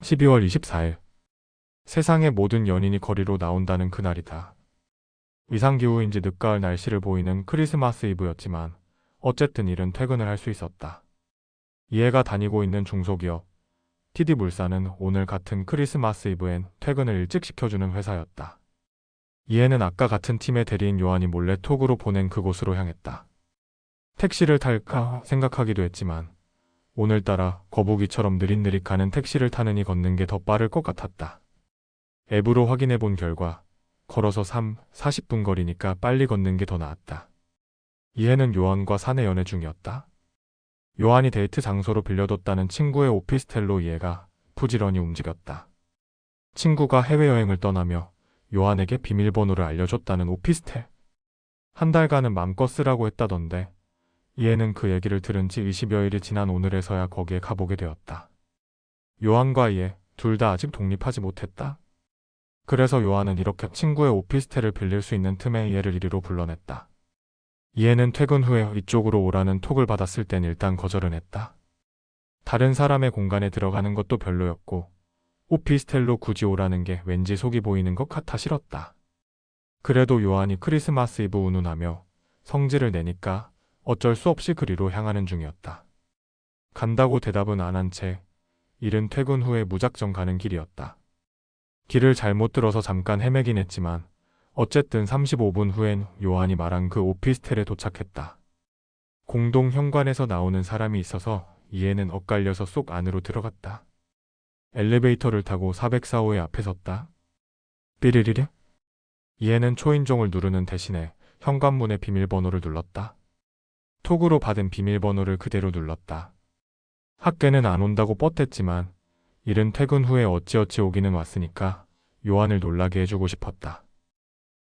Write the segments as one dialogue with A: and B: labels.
A: 12월 24일. 세상의 모든 연인이 거리로 나온다는 그날이다. 이상기후인지 늦가을 날씨를 보이는 크리스마스 이브였지만 어쨌든 일은 퇴근을 할 수 있었다. 이해가 다니고 있는 중소기업 TD물산은 오늘 같은 크리스마스 이브엔 퇴근을 일찍 시켜주는 회사였다. 이해는 아까 같은 팀의 대리인 요한이 몰래 톡으로 보낸 그곳으로 향했다. 택시를 탈까 생각하기도 했지만 오늘따라 거북이처럼 느릿느릿 가는 택시를 타느니 걷는 게 더 빠를 것 같았다. 앱으로 확인해 본 결과 걸어서 40분 거리니까 빨리 걷는 게 더 나았다. 이해는 요한과 사내 연애 중이었다. 요한이 데이트 장소로 빌려뒀다는 친구의 오피스텔로 이해가 부지런히 움직였다. 친구가 해외여행을 떠나며 요한에게 비밀번호를 알려줬다는 오피스텔. 한 달간은 맘껏 쓰라고 했다던데 이해는 그 얘기를 들은 지 20여일이 지난 오늘에서야 거기에 가보게 되었다. 요한과 이해 둘 다 아직 독립하지 못했다. 그래서 요한은 이렇게 친구의 오피스텔을 빌릴 수 있는 틈에 이해를 이리로 불러냈다. 이해는 퇴근 후에 이쪽으로 오라는 톡을 받았을 땐 일단 거절은 했다. 다른 사람의 공간에 들어가는 것도 별로였고 오피스텔로 굳이 오라는 게 왠지 속이 보이는 것 같아 싫었다. 그래도 요한이 크리스마스 이브 운운하며 성질을 내니까 어쩔 수 없이 그리로 향하는 중이었다. 간다고 대답은 안 한 채 일은 퇴근 후에 무작정 가는 길이었다. 길을 잘못 들어서 잠깐 헤매긴 했지만 어쨌든 35분 후엔 요한이 말한 그 오피스텔에 도착했다. 공동 현관에서 나오는 사람이 있어서 이해는 엇갈려서 쏙 안으로 들어갔다. 엘리베이터를 타고 404호의 앞에 섰다. 삐리리리? 이해는 초인종을 누르는 대신에 현관문의 비밀번호를 눌렀다. 톡으로 받은 비밀번호를 그대로 눌렀다. 학교는 안 온다고 뻗댔지만 일은 퇴근 후에 어찌어찌 오기는 왔으니까 요한을 놀라게 해주고 싶었다.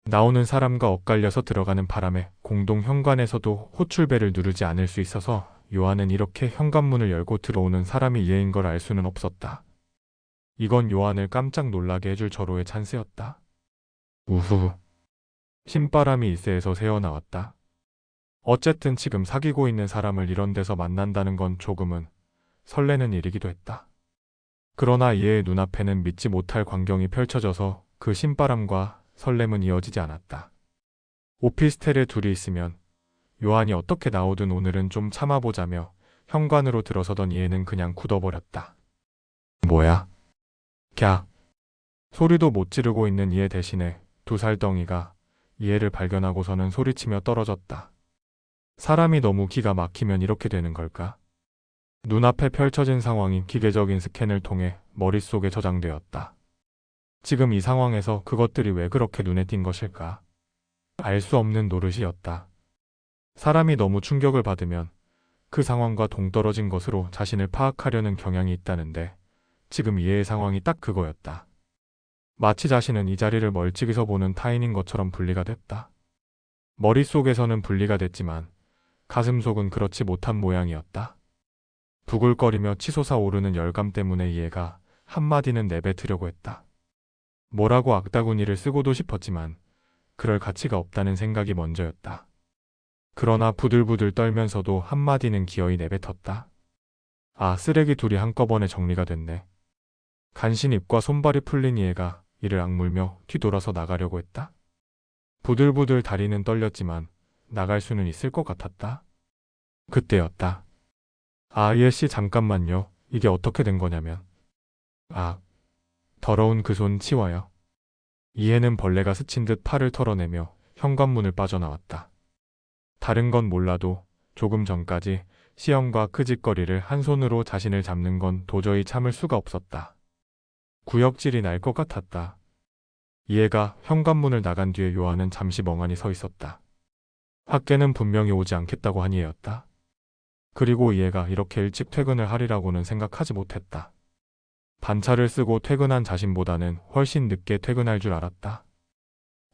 A: 나오는 사람과 엇갈려서 들어가는 바람에 공동 현관에서도 호출벨을 누르지 않을 수 있어서 요한은 이렇게 현관문을 열고 들어오는 사람이 이해인 걸 알 수는 없었다. 이건 요한을 깜짝 놀라게 해줄 절호의 찬스였다. 우후. 신바람이 일세에서 새어나왔다. 어쨌든 지금 사귀고 있는 사람을 이런 데서 만난다는 건 조금은 설레는 일이기도 했다. 그러나 이해의 눈앞에는 믿지 못할 광경이 펼쳐져서 그 신바람과 설렘은 이어지지 않았다. 오피스텔에 둘이 있으면 요한이 어떻게 나오든 오늘은 좀 참아보자며 현관으로 들어서던 이해는 그냥 굳어버렸다. 뭐야? 갸. 소리도 못 지르고 있는 이해 대신에 두 살덩이가 이해를 발견하고서는 소리치며 떨어졌다. 사람이 너무 기가 막히면 이렇게 되는 걸까? 눈앞에 펼쳐진 상황이 기계적인 스캔을 통해 머릿속에 저장되었다. 지금 이 상황에서 그것들이 왜 그렇게 눈에 띈 것일까? 알 수 없는 노릇이었다. 사람이 너무 충격을 받으면 그 상황과 동떨어진 것으로 자신을 파악하려는 경향이 있다는데 지금 이해의 상황이 딱 그거였다. 마치 자신은 이 자리를 멀찍이서 보는 타인인 것처럼 분리가 됐다. 머릿속에서는 분리가 됐지만 가슴속은 그렇지 못한 모양이었다. 부글거리며 치솟아 오르는 열감 때문에 이해가 한마디는 내뱉으려고 했다. 뭐라고 악다구니를 쓰고도 싶었지만 그럴 가치가 없다는 생각이 먼저였다. 그러나 부들부들 떨면서도 한마디는 기어이 내뱉었다. 아, 쓰레기 둘이 한꺼번에 정리가 됐네. 간신 입과 손발이 풀린 이해가 이를 악물며 뒤돌아서 나가려고 했다. 부들부들 다리는 떨렸지만 나갈 수는 있을 것 같았다. 그때였다. 아, 이해씨 잠깐만요. 이게 어떻게 된 거냐면. 아, 더러운 그 손 치워요. 이해는 벌레가 스친 듯 팔을 털어내며 현관문을 빠져나왔다. 다른 건 몰라도 조금 전까지 시험과 크짓거리를 한 손으로 자신을 잡는 건 도저히 참을 수가 없었다. 구역질이 날 것 같았다. 이해가 현관문을 나간 뒤에 요한은 잠시 멍하니 서 있었다. 학계는 분명히 오지 않겠다고 한 이해였다. 그리고 이해가 이렇게 일찍 퇴근을 하리라고는 생각하지 못했다. 반차를 쓰고 퇴근한 자신보다는 훨씬 늦게 퇴근할 줄 알았다.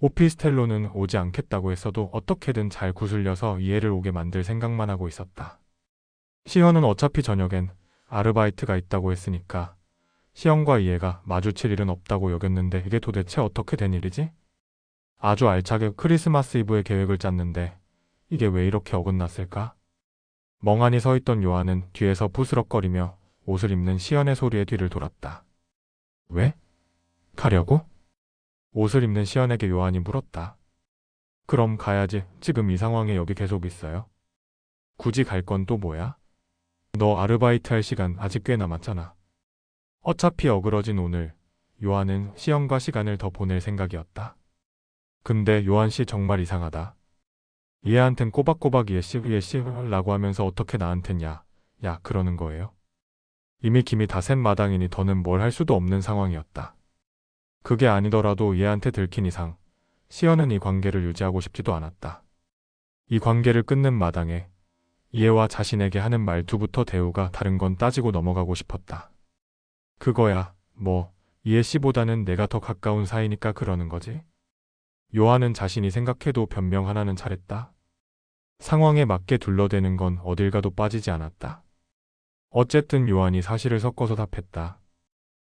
A: 오피스텔로는 오지 않겠다고 했어도 어떻게든 잘 구슬려서 이해를 오게 만들 생각만 하고 있었다. 시연은 어차피 저녁엔 아르바이트가 있다고 했으니까 시연과 이해가 마주칠 일은 없다고 여겼는데 이게 도대체 어떻게 된 일이지? 아주 알차게 크리스마스 이브의 계획을 짰는데 이게 왜 이렇게 어긋났을까? 멍하니 서 있던 요한은 뒤에서 부스럭거리며 옷을 입는 시연의 소리에 뒤를 돌았다. 왜? 가려고? 옷을 입는 시연에게 요한이 물었다. 그럼 가야지. 지금 이 상황에 여기 계속 있어요? 굳이 갈 건 또 뭐야? 너 아르바이트 할 시간 아직 꽤 남았잖아. 어차피 어그러진 오늘, 요한은 시연과 시간을 더 보낼 생각이었다. 근데 요한 씨 정말 이상하다. 얘한텐 꼬박꼬박 예씨라고 하면서 어떻게 나한텐 야 그러는 거예요? 이미 김이 다 샌 마당이니 더는 뭘 할 수도 없는 상황이었다. 그게 아니더라도 얘한테 들킨 이상 시연은 이 관계를 유지하고 싶지도 않았다. 이 관계를 끊는 마당에 얘와 자신에게 하는 말투부터 대우가 다른 건 따지고 넘어가고 싶었다. 그거야 뭐 이해 씨보다는 내가 더 가까운 사이니까 그러는 거지. 요한은 자신이 생각해도 변명 하나는 잘했다. 상황에 맞게 둘러대는 건 어딜 가도 빠지지 않았다. 어쨌든 요한이 사실을 섞어서 답했다.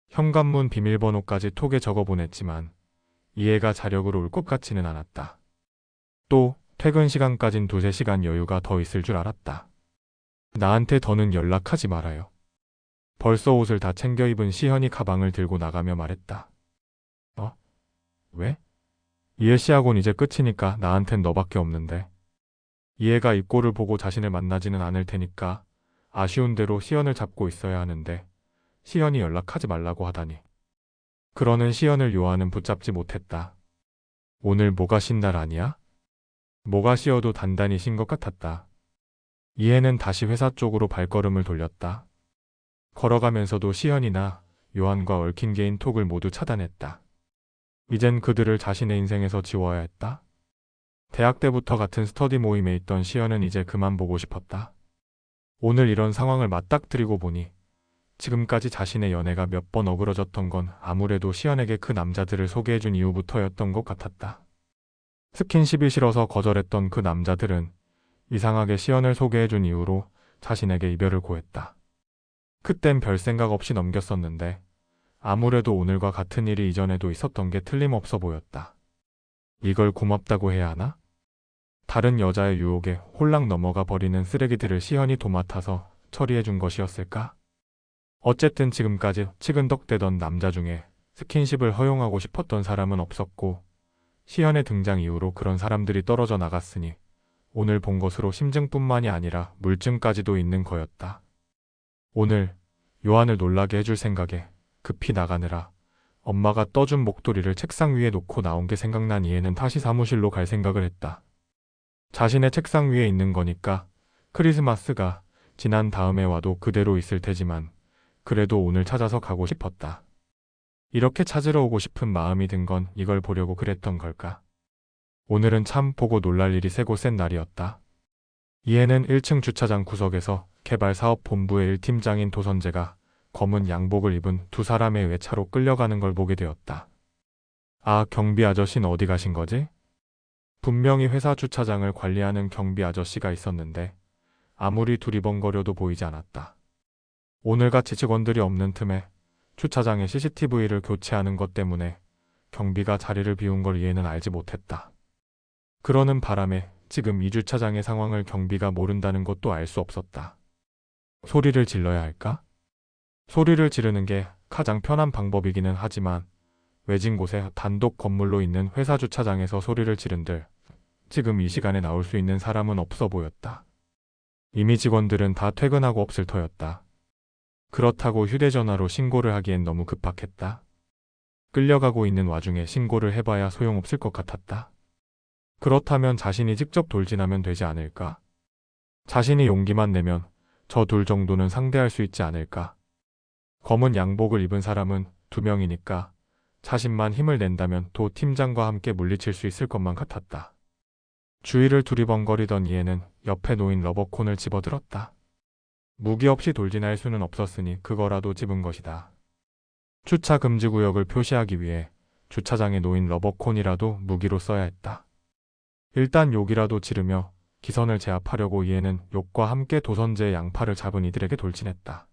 A: 현관문 비밀번호까지 톡에 적어보냈지만 이해가 자력으로 올 것 같지는 않았다. 또 퇴근 시간까진 2~3시간 여유가 더 있을 줄 알았다. 나한테 더는 연락하지 말아요. 벌써 옷을 다 챙겨 입은 시현이 가방을 들고 나가며 말했다. 왜? 이해 씨하고는 이제 끝이니까 나한텐 너밖에 없는데. 이해가 이 꼴을 보고 자신을 만나지는 않을 테니까 아쉬운 대로 시연을 잡고 있어야 하는데 시연이 연락하지 말라고 하다니. 그러는 시연을 요한은 붙잡지 못했다. 오늘 뭐가 쉰 날 아니야? 뭐가 쉬어도 단단히 쉰 것 같았다. 이해는 다시 회사 쪽으로 발걸음을 돌렸다. 걸어가면서도 시연이나 요한과 얽힌 개인 톡을 모두 차단했다. 이젠 그들을 자신의 인생에서 지워야 했다. 대학 때부터 같은 스터디 모임에 있던 시연은 이제 그만 보고 싶었다. 오늘 이런 상황을 맞닥뜨리고 보니 지금까지 자신의 연애가 몇 번 어그러졌던 건 아무래도 시연에게 그 남자들을 소개해준 이후부터였던 것 같았다. 스킨십이 싫어서 거절했던 그 남자들은 이상하게 시연을 소개해준 이후로 자신에게 이별을 고했다. 그땐 별 생각 없이 넘겼었는데 아무래도 오늘과 같은 일이 이전에도 있었던 게 틀림없어 보였다. 이걸 고맙다고 해야 하나? 다른 여자의 유혹에 홀랑 넘어가 버리는 쓰레기들을 시연이 도맡아서 처리해준 것이었을까? 어쨌든 지금까지 치근덕대던 남자 중에 스킨십을 허용하고 싶었던 사람은 없었고 시연의 등장 이후로 그런 사람들이 떨어져 나갔으니 오늘 본 것으로 심증뿐만이 아니라 물증까지도 있는 거였다. 오늘 요한을 놀라게 해줄 생각에 급히 나가느라 엄마가 떠준 목도리를 책상 위에 놓고 나온 게 생각난 이해는 다시 사무실로 갈 생각을 했다. 자신의 책상 위에 있는 거니까 크리스마스가 지난 다음에 와도 그대로 있을 테지만 그래도 오늘 찾아서 가고 싶었다. 이렇게 찾으러 오고 싶은 마음이 든 건 이걸 보려고 그랬던 걸까? 오늘은 참 보고 놀랄 일이 세고 센 날이었다. 이해는 1층 주차장 구석에서 개발사업본부의 1팀장인 도선재가 검은 양복을 입은 두 사람의 외차로 끌려가는 걸 보게 되었다. 아, 경비 아저씨는 어디 가신 거지? 분명히 회사 주차장을 관리하는 경비 아저씨가 있었는데 아무리 두리번거려도 보이지 않았다. 오늘같이 직원들이 없는 틈에 주차장에 CCTV를 교체하는 것 때문에 경비가 자리를 비운 걸 이해는 알지 못했다. 그러는 바람에 지금 이 주차장의 상황을 경비가 모른다는 것도 알 수 없었다. 소리를 질러야 할까? 소리를 지르는 게 가장 편한 방법이기는 하지만 외진 곳에 단독 건물로 있는 회사 주차장에서 소리를 지른들 지금 이 시간에 나올 수 있는 사람은 없어 보였다. 이미 직원들은 다 퇴근하고 없을 터였다. 그렇다고 휴대전화로 신고를 하기엔 너무 급박했다. 끌려가고 있는 와중에 신고를 해봐야 소용없을 것 같았다. 그렇다면 자신이 직접 돌진하면 되지 않을까? 자신이 용기만 내면 저 둘 정도는 상대할 수 있지 않을까? 검은 양복을 입은 사람은 2명이니까 자신만 힘을 낸다면 도 팀장과 함께 물리칠 수 있을 것만 같았다. 주위를 두리번거리던 이에는 옆에 놓인 러버콘을 집어들었다. 무기 없이 돌진할 수는 없었으니 그거라도 집은 것이다. 주차 금지 구역을 표시하기 위해 주차장에 놓인 러버콘이라도 무기로 써야 했다. 일단 욕이라도 지르며 기선을 제압하려고 이에는 욕과 함께 도선재의 양팔을 잡은 이들에게 돌진했다.